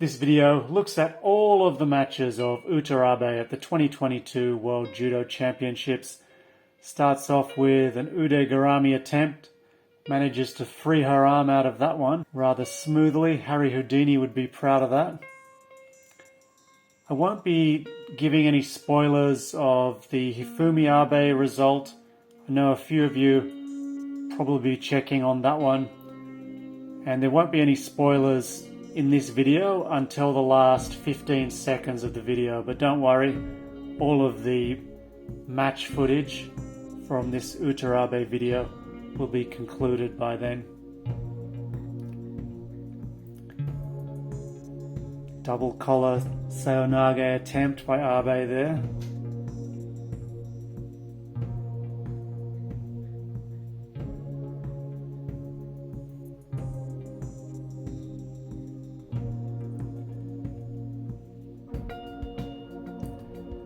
This video looks at all of the matches of Uta Abe at the 2022 World Judo Championships. Starts off with an ude garami attempt, manages to free her arm out of that one rather smoothly. Harry Houdini would be proud of that. I won't be giving any spoilers of the Hifumi Abe result. I know a few of you probably be checking on that one. And there won't be any spoilers in this video until the last 15 seconds of the video, but don't worry, all of the match footage from this Uta Abe video will be concluded by then. Double collar Seonage attempt by Abe there.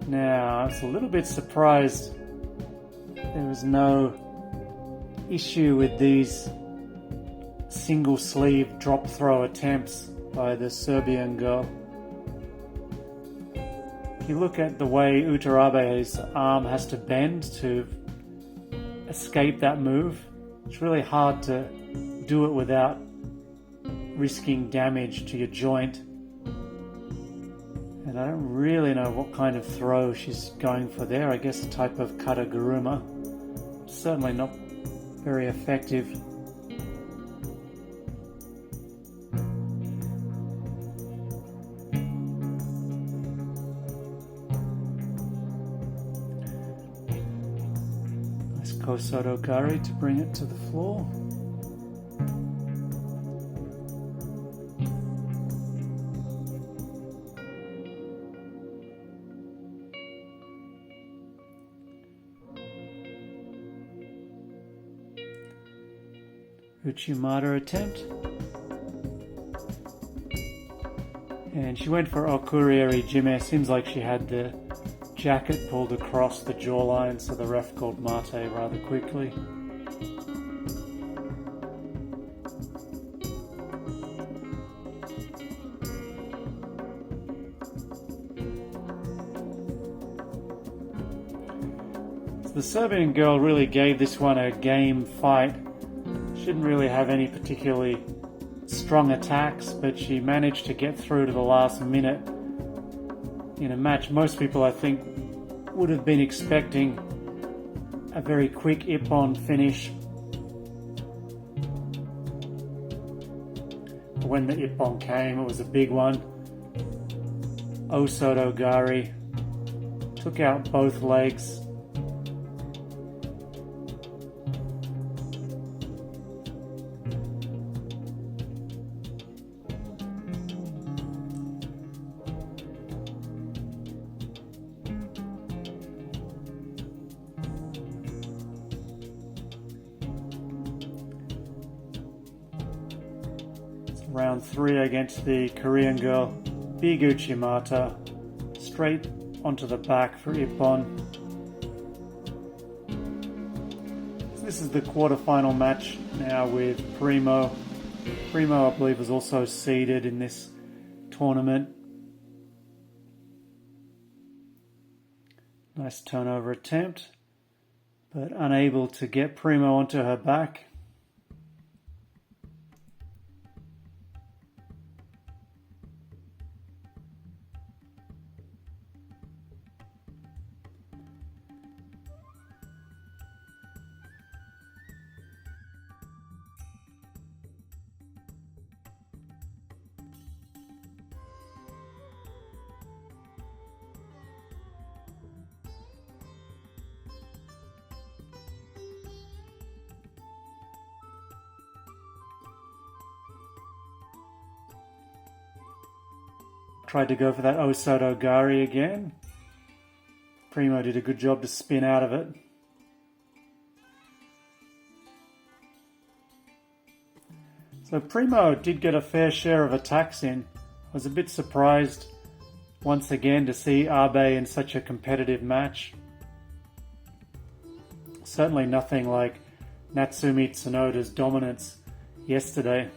Now, I was a little bit surprised there was no issue with these single sleeve drop throw attempts by the Serbian girl. If you look at the way Uta Abe's arm has to bend to escape that move, it's really hard to do it without risking damage to your joint. And I don't really know what kind of throw she's going for there. I guess a type of kataguruma. Certainly not very effective. Nice kosodo gari to bring it to the floor. Uchimata attempt. And she went for Okurieri Jime. Seems like she had the jacket pulled across the jawline, so the ref called mate rather quickly. So the Serbian girl really gave this one a game fight. Didn't really have any particularly strong attacks, but she managed to get through to the last minute in a match most people, I think, would have been expecting a very quick ippon finish. But when the ippon came, it was a big one. Osoto Gari took out both legs. Round 3 against the Korean girl, big Uchimata, straight onto the back for ippon. So this is the quarterfinal match now with Primo. Primo, I believe, was also seeded in this tournament. Nice turnover attempt, but unable to get Primo onto her back. Tried to go for that Osoto Gari again. Primo did a good job to spin out of it. So Primo did get a fair share of attacks in. I was a bit surprised once again to see Abe in such a competitive match. Certainly nothing like Natsumi Tsunoda's dominance yesterday.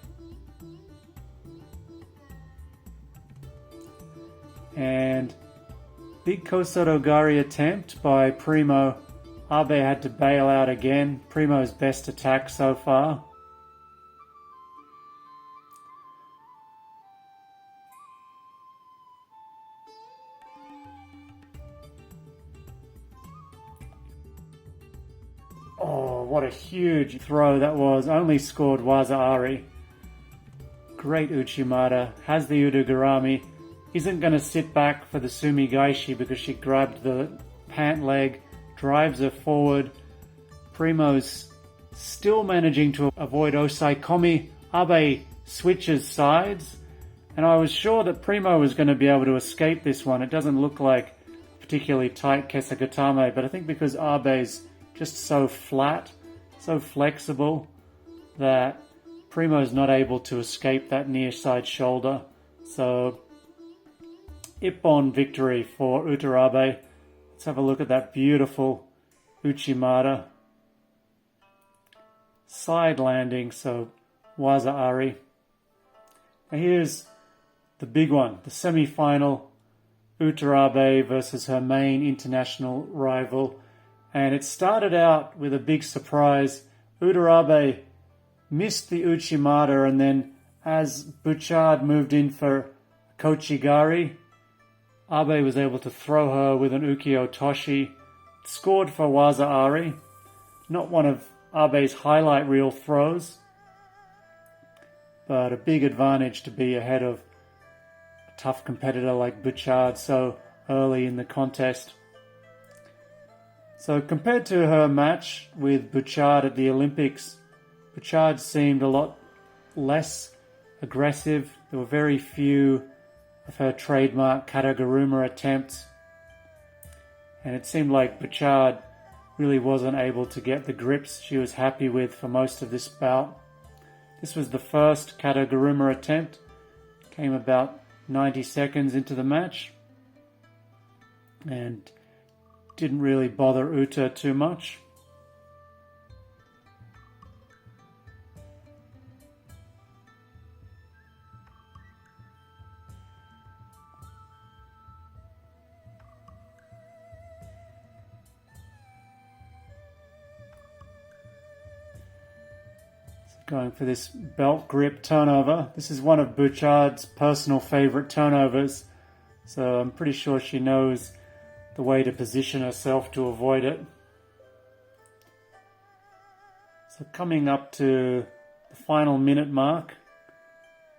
And big Kosotogari attempt by Primo. Abe had to bail out again. Primo's best attack so far. Oh, what a huge throw that was. Only scored Waza-ari. Great Uchimata. Has the Udagurami. Isn't going to sit back for the Sumigaishi because she grabbed the pant leg. Drives her forward. Primo's still managing to avoid Osaikomi. Abe switches sides. And I was sure that Primo was going to be able to escape this one. It doesn't look like particularly tight Kesagatame, but I think because Abe's just so flat, so flexible, that Primo's not able to escape that near side shoulder. So, Ippon victory for Uta Abe. Let's have a look at that beautiful Uchimata. Side landing, so Waza-ari. Now here's the big one, the semi-final, Uta Abe versus her main international rival. And it started out with a big surprise. Uta Abe missed the Uchimata, and then as Buchard moved in for Kochigari, Abe was able to throw her with an Uki-otoshi. Scored for Waza-ari. Not one of Abe's highlight reel throws, but a big advantage to be ahead of a tough competitor like Buchard so early in the contest. So compared to her match with Buchard at the Olympics, Buchard seemed a lot less aggressive. There were very few of her trademark Kataguruma attempts, and it seemed like Buchard really wasn't able to get the grips she was happy with for most of this bout. This was the first Kataguruma attempt, came about 90 seconds into the match, and didn't really bother Uta too much. Going for this belt grip turnover. This is one of Buchard's personal favourite turnovers, so I'm pretty sure she knows the way to position herself to avoid it. So coming up to the final minute mark,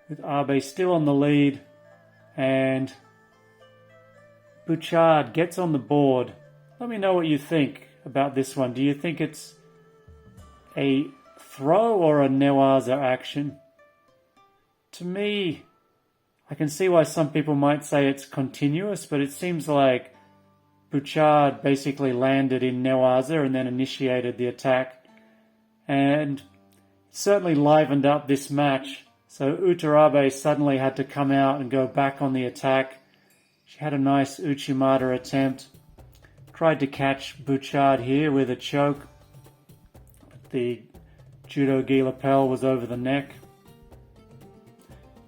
with Abe still on the lead, and Buchard gets on the board. Let me know what you think about this one. Do you think it's a throw or a newaza action? To me, I can see why some people might say it's continuous, but it seems like Buchard basically landed in newaza and then initiated the attack, and certainly livened up this match. So Uta Abe suddenly had to come out and go back on the attack. She had a nice Uchimata attempt, tried to catch Buchard here with a choke, but the judo gi lapel was over the neck.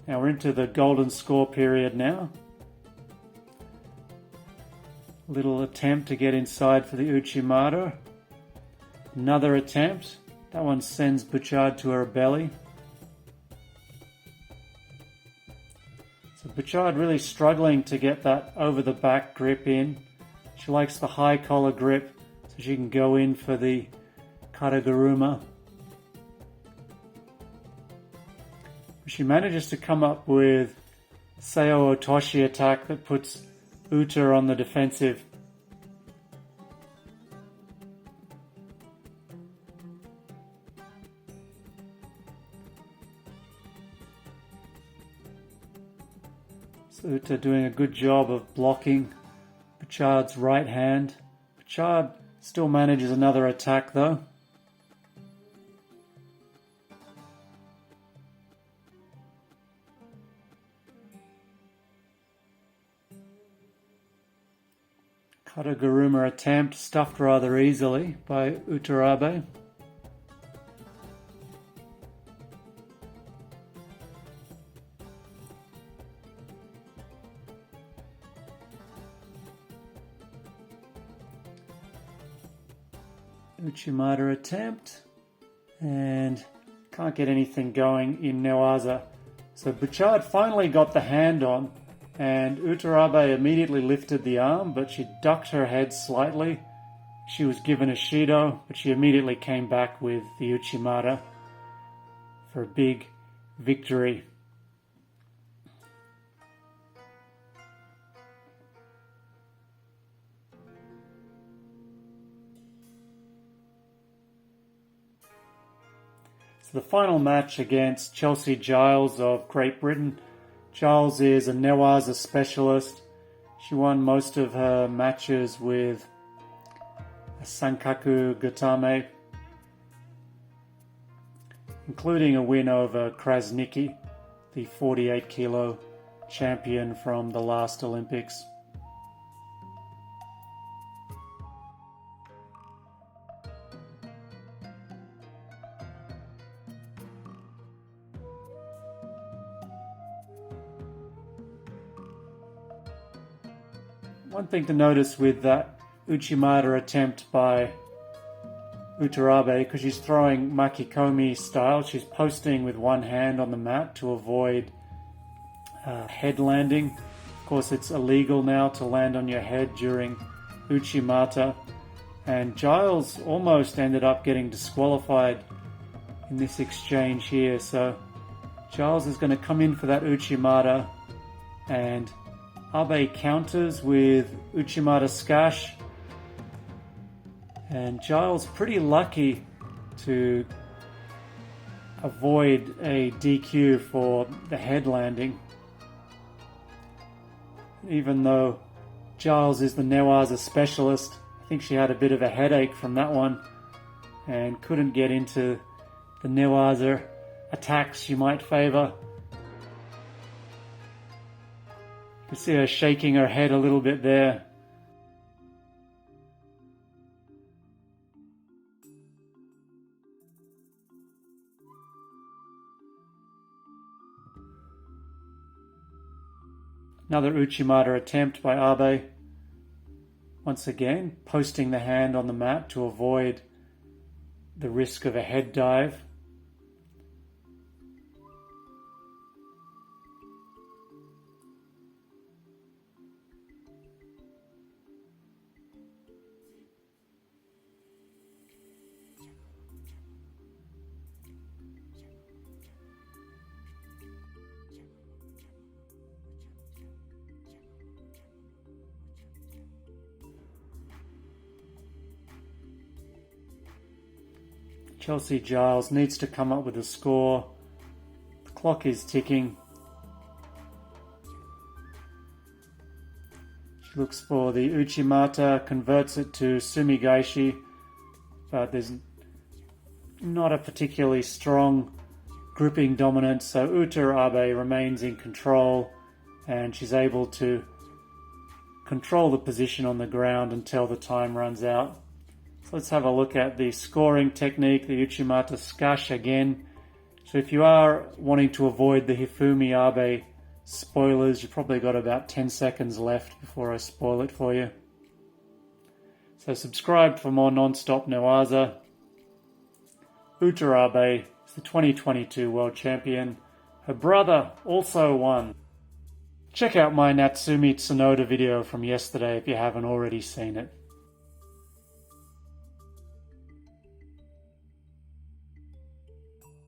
Now we're into the golden score period now. Little attempt to get inside for the Uchimata. Another attempt. That one sends Buchard to her belly. So Buchard really struggling to get that over the back grip in. She likes the high collar grip so she can go in for the Kataguruma. She manages to come up with Seo Otoshi attack that puts Uta on the defensive. So Uta doing a good job of blocking Buchard's right hand. Buchard still manages another attack though. Kataguruma attempt stuffed rather easily by Uta Abe. Uchimata attempt, and can't get anything going in Newaza. So Buchard finally got the hand on, and Uta Abe immediately lifted the arm, but she ducked her head slightly. She was given a Shido, but she immediately came back with the Uchimata for a big victory. So the final match against Chelsie Giles of Great Britain. Giles is a Newaza specialist. She won most of her matches with a Sankaku Gatame, including a win over Krasnicki, the 48 kilo champion from the last Olympics. One thing to notice with that Uchimata attempt by Uta Abe, because she's throwing Makikomi style, she's posting with one hand on the mat to avoid head landing. Of course, it's illegal now to land on your head during Uchimata, and Giles almost ended up getting disqualified in this exchange here. So Giles is going to come in for that Uchimata, and Abe counters with Uchimata Skash, and Giles pretty lucky to avoid a DQ for the head landing. Even though Giles is the Newaza specialist, I think she had a bit of a headache from that one and couldn't get into the Newaza attacks she might favour. You see her shaking her head a little bit there. Another Uchimata attempt by Abe. Once again, posting the hand on the mat to avoid the risk of a head dive. Chelsie Giles needs to come up with a score. The clock is ticking. She looks for the Uchimata, converts it to Sumigaishi, but there's not a particularly strong gripping dominance, so Uta Abe remains in control, and she's able to control the position on the ground until the time runs out. So let's have a look at the scoring technique, the Uchimata Skash again. So if you are wanting to avoid the Hifumi Abe spoilers, you've probably got about 10 seconds left before I spoil it for you. So subscribe for more non-stop Newaza. Uta Abe is the 2022 World Champion. Her brother also won. Check out my Natsumi Tsunoda video from yesterday if you haven't already seen it.